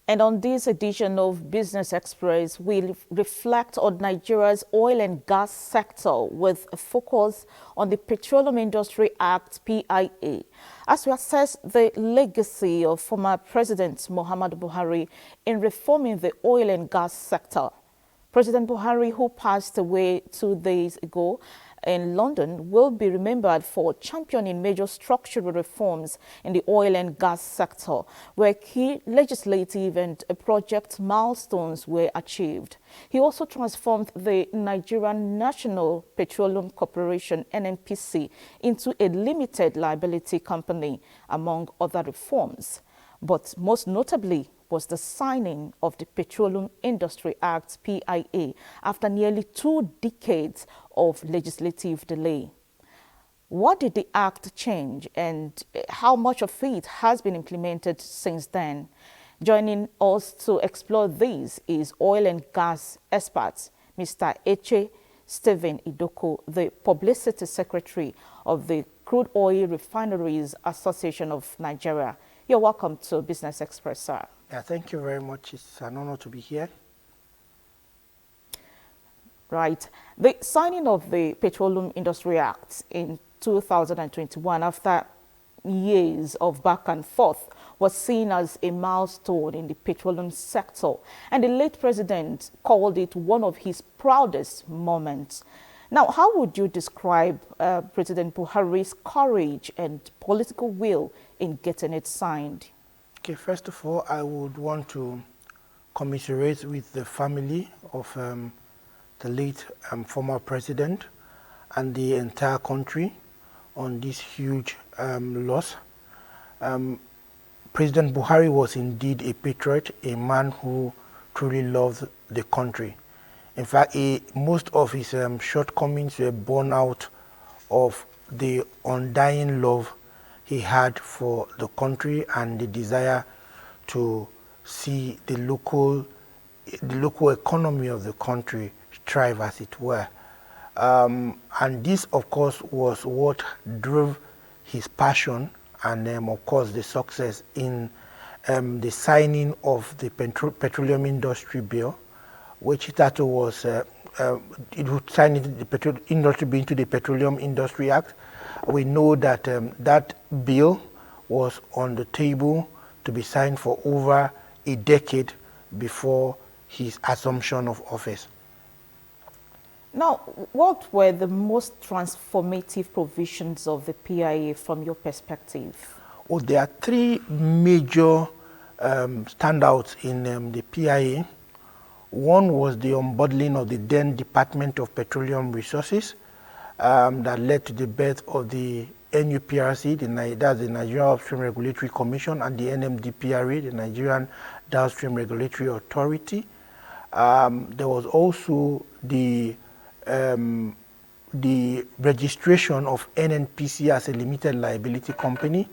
And on this edition of Business Express, we'll reflect on Nigeria's oil and gas sector with a focus on the Petroleum Industry Act, PIA, as we assess the legacy of former President Muhammadu Buhari in reforming the oil and gas sector. President Buhari, who passed away 2 days ago in London, will be remembered for championing major structural reforms in the oil and gas sector, where key legislative and project milestones were achieved. He also transformed the Nigerian National Petroleum Corporation, NNPC, into a limited liability company, among other reforms. But most notably was the signing of the Petroleum Industry Act, PIA, after nearly 2 decades of legislative delay. What did the act change and how much of it has been implemented since then? Joining us to explore this is oil and gas expert, Mr. Eche Stephen Idoko, the Publicity Secretary of the Crude Oil Refineries Association of Nigeria. You're welcome to Business Express, sir. Yeah, thank you very much. It's an honor to be here. Right. The signing of the Petroleum Industry Act in 2021, after years of back and forth, was seen as a milestone in the petroleum sector, and the late president called it one of his proudest moments. Now, how would you describe President Buhari's courage and political will in getting it signed? Okay, first of all, I would want to commiserate with the family of the late former president and the entire country on this huge loss. President Buhari was indeed a patriot, a man who truly loved the country. In fact, most of his shortcomings were born out of the undying love he had for the country and the desire to see the local economy of the country thrive, as it were. And this, of course, was what drove his passion and, of course, the success in the signing of the Petroleum Industry Bill, which that was, it would sign the petroleum industry bill into the Petroleum Industry Act. We know that that bill was on the table to be signed for over a decade before his assumption of office. Now, what were the most transformative provisions of the PIA from your perspective? Well, there are 3 major standouts in the PIA. One was the unbundling of the then Department of Petroleum Resources that led to the birth of the NUPRC, that's the Nigerian Upstream Regulatory Commission, and the NMDPRA, the Nigerian Downstream Regulatory Authority. There was also the registration of NNPC as a limited liability company,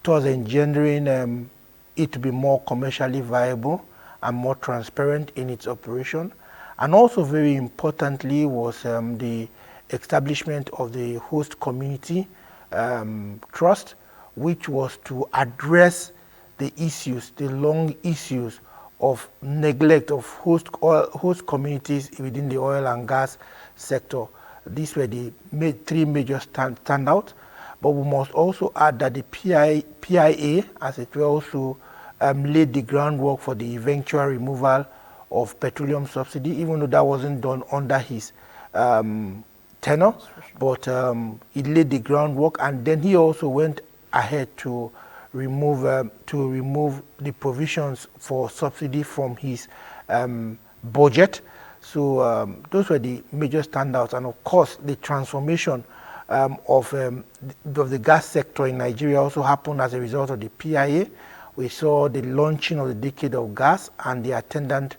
thus engendering it to be more commercially viable and more transparent in its operation. And also very importantly was the establishment of the host community trust, which was to address the issues, the long issues of neglect of host communities within the oil and gas sector. These were the 3 major standouts, but we must also add that the PIA, as it were, also laid the groundwork for the eventual removal of petroleum subsidy, even though that wasn't done under his tenure, but it laid the groundwork, and then he also went ahead to remove the provisions for subsidy from his budget. So those were the major standouts, and of course the transformation of the gas sector in Nigeria also happened as a result of the PIA. We saw the launching of the Decade of Gas and the attendant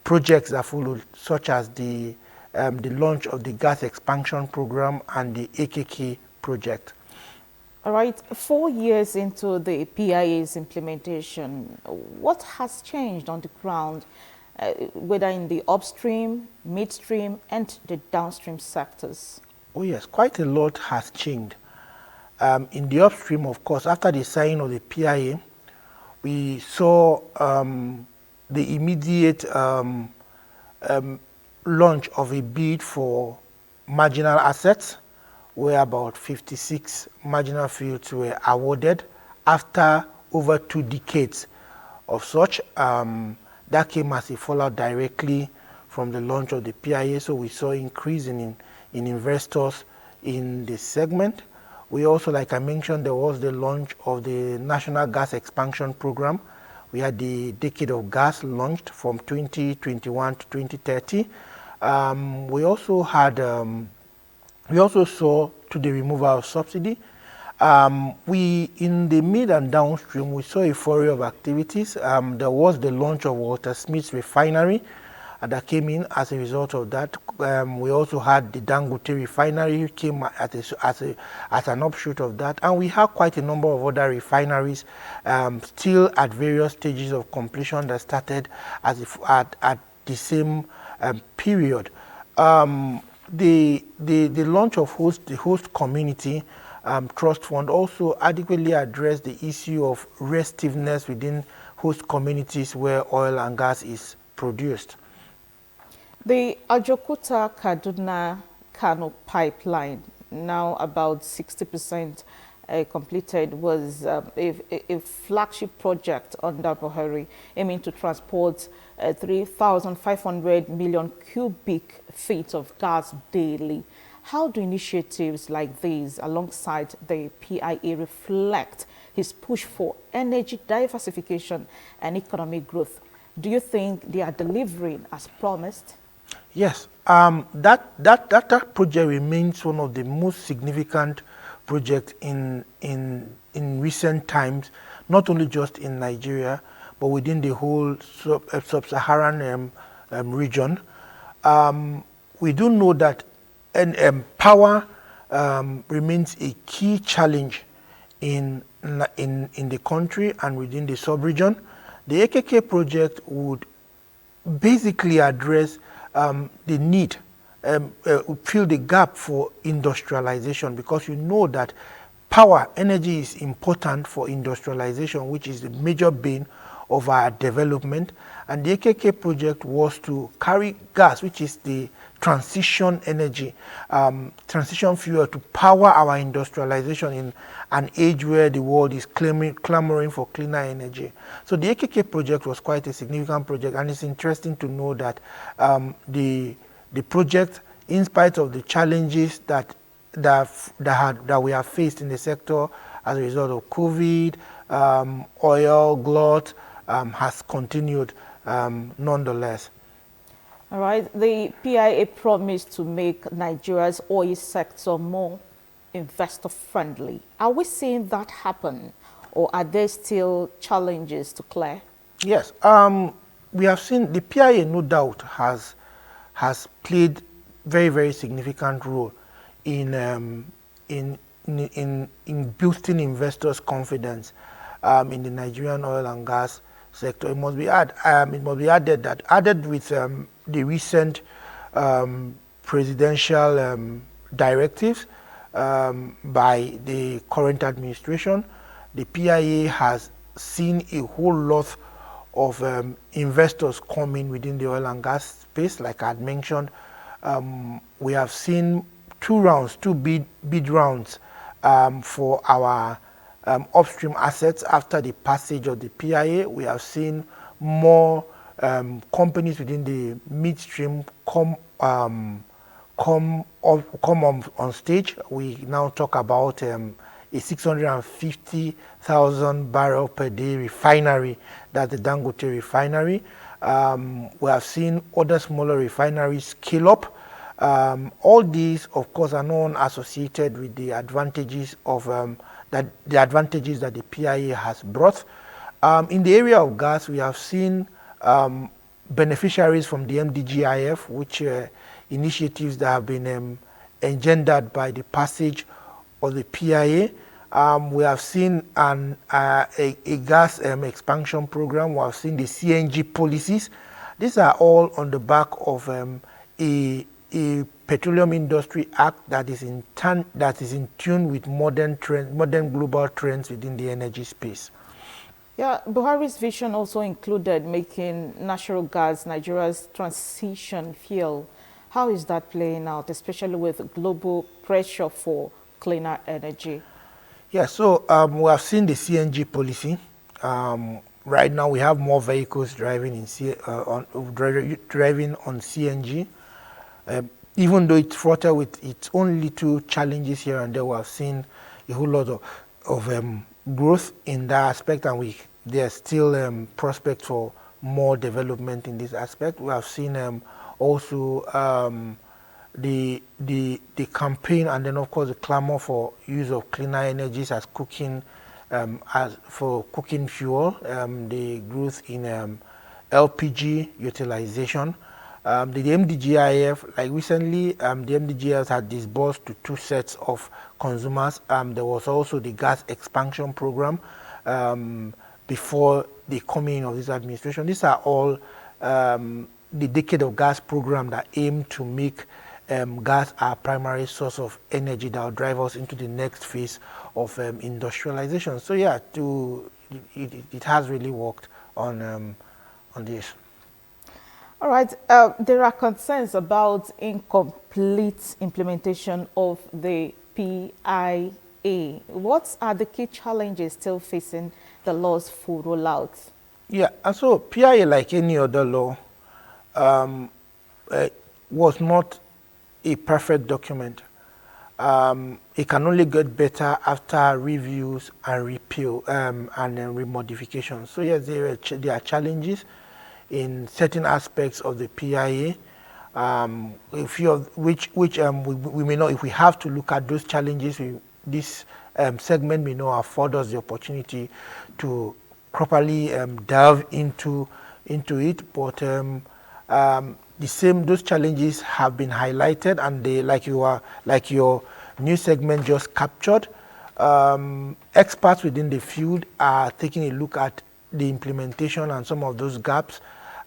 projects that followed, such as the launch of the Gas Expansion Program and the Eche project. All right, 4 years into the PIA's implementation, what has changed on the ground, whether in the upstream, midstream, and the downstream sectors? Oh yes, quite a lot has changed. In the upstream, of course, after the signing of the PIA, We saw the immediate launch of a bid for marginal assets, where about 56 marginal fields were awarded after over 2 decades of such. That came as a fallout directly from the launch of the PIA, so we saw increase in investors in the segment. We also, like I mentioned, there was the launch of the National Gas Expansion Programme. We had the Decade of Gas launched from 2021 to 2030. We also saw to the removal of subsidy. In the mid and downstream, we saw a flurry of activities. There was the launch of Walter Smith's refinery that came in as a result of that. We also had the Dangote refinery came as an offshoot of that, and we have quite a number of other refineries still at various stages of completion that started at the same period. The launch of the host community trust fund also adequately addressed the issue of restiveness within host communities where oil and gas is produced. The Ajokuta-Kaduna-Kano pipeline, now about 60% completed, was a flagship project under Buhari, aiming to transport 3,500 million cubic feet of gas daily. How do initiatives like these, alongside the PIA, reflect his push for energy diversification and economic growth? Do you think they are delivering as promised? Yes, that project remains one of the most significant projects in recent times, not only just in Nigeria, but within the whole sub-Saharan region. We do know that power remains a key challenge in the country and within the sub-region. The AKK project would basically address the need, fill the gap for industrialization, because you know that energy is important for industrialization, which is the major bane of our development. And the AKK project was to carry gas, which is the transition energy, transition fuel, to power our industrialization in an age where the world is clamoring for cleaner energy. So the AKK project was quite a significant project, and it's interesting to know that the project, in spite of the challenges that we have faced in the sector as a result of COVID, oil glut, has continued nonetheless. All right. The PIA promised to make Nigeria's oil sector more investor-friendly. Are we seeing that happen, or are there still challenges to clear? Yes. We have seen the PIA, no doubt, has played very, very significant role in boosting investors' confidence in the Nigerian oil and gas sector. It must be added that, added with the recent presidential directives by the current administration, the PIA has seen a whole lot of investors coming within the oil and gas space. Like I had mentioned, we have seen two bid rounds for our upstream assets after the passage of the PIA. We have seen more companies within the midstream come on stage. We now talk about a 650,000 barrel per day refinery, that's the Dangote refinery. We have seen other smaller refineries scale up. All these, of course, are not associated with the advantages of that the PIA has brought. In the area of gas, we have seen beneficiaries from the MDGIF, which initiatives that have been engendered by the passage of the PIA. We have seen a gas expansion program. We have seen the CNG policies. These are all on the back of a Petroleum Industry Act that is in tune with modern global trends within the energy space. Yeah, Buhari's vision also included making natural gas Nigeria's transition fuel. How is that playing out, especially with global pressure for cleaner energy? Yeah, so we have seen the CNG policy. Right now, we have more vehicles driving driving on CNG. Even though it's fraught with its own little challenges here and there, we have seen a whole lot of growth in that aspect, and there's still prospect for more development in this aspect. We have seen also the campaign, and then of course the clamor for use of cleaner energies as cooking as for cooking fuel, the growth in LPG utilization. The MDGIF, like recently, the MDGIF had disbursed to 2 sets of consumers. There was also the gas expansion program before the coming of this administration. These are all the Decade of Gas program that aim to make gas our primary source of energy that will drive us into the next phase of industrialization. So yeah, it has really worked on this. All right, there are concerns about incomplete implementation of the PIA. What are the key challenges still facing the law's full rollout? Yeah, and so PIA, like any other law, was not a perfect document. It can only get better after reviews and repeal and then remodification. So yes, there are challenges in certain aspects of the PIA, which we may not, if we have to look at those challenges, this segment may not afford us the opportunity to properly delve into it. But those challenges have been highlighted, and they, like your new segment just captured. Experts within the field are taking a look at the implementation and some of those gaps,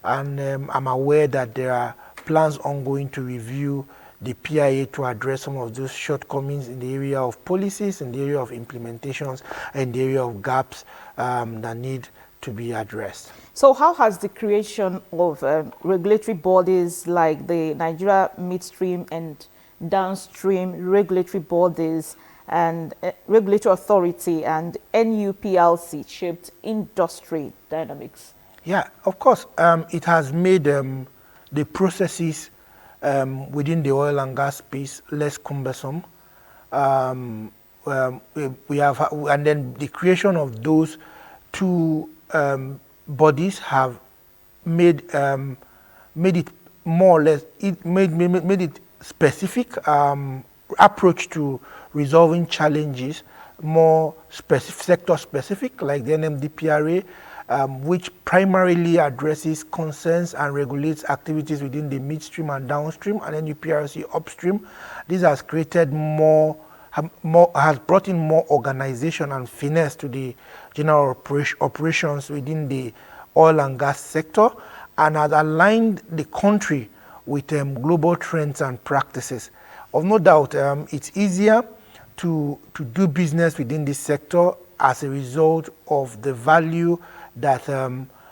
and I'm aware that there are plans ongoing to review the PIA to address some of those shortcomings in the area of policies, in the area of implementations, and the area of gaps that need to be addressed. So how has the creation of regulatory bodies like the Nigeria Midstream and Downstream Regulatory Bodies and Regulatory Authority and NUPLC shaped industry dynamics? Yeah, of course, it has made the processes within the oil and gas space less cumbersome. We have, and then the creation of those 2 bodies have made it more or less, it made it specific approach to resolving challenges, more sector specific, like the NMDPRA, which primarily addresses concerns and regulates activities within the midstream and downstream, and then UPRC upstream. This has created has brought in more organization and finesse to the general operations within the oil and gas sector, and has aligned the country with global trends and practices. Of no doubt, it's easier to do business within this sector as a result of the value that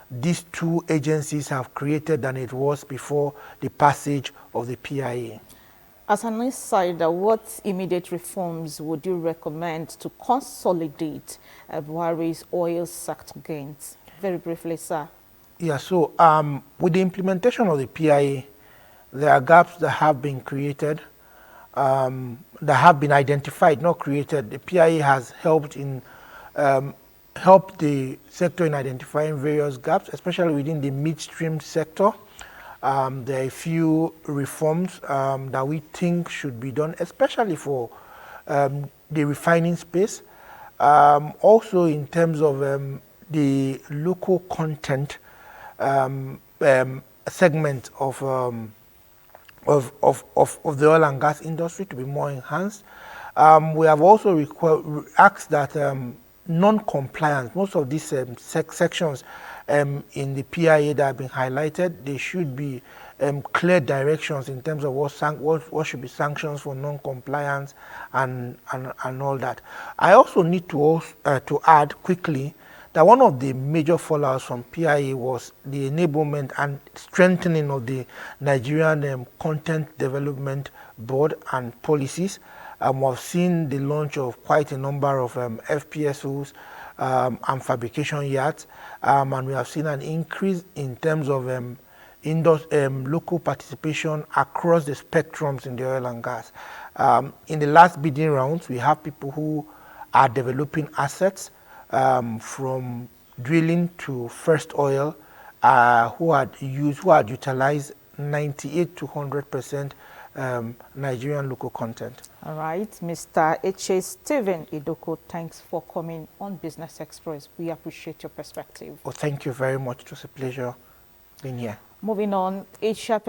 these 2 agencies have created than it was before the passage of the PIA. As an insider, what immediate reforms would you recommend to consolidate Buhari's oil sector gains? Very briefly, sir. Yeah, so with the implementation of the PIA, there are gaps that have been created, that have been identified, not created. The PIA has helped the sector in identifying various gaps, especially within the midstream sector. There are a few reforms that we think should be done, especially for the refining space. Also, in terms of the local content segment of the oil and gas industry to be more enhanced. We have also asked that non-compliance, most of these sections in the PIA that have been highlighted, they should be clear directions in terms of what should be sanctions for non-compliance and all that. I also need to add quickly that one of the major fallouts from PIA was the enablement and strengthening of the Nigerian Content Development Board and policies. We've seen the launch of quite a number of FPSOs and fabrication yards, and we have seen an increase in terms of local participation across the spectrums in the oil and gas. In the last bidding rounds, we have people who are developing assets from drilling to first oil, who had utilized 98 to 100% Nigerian local content. All right, Mr. Eche Stephen Idoko, thanks for coming on Business Express. We appreciate your perspective. Oh, thank you very much. It was a pleasure being here. Moving on, Asia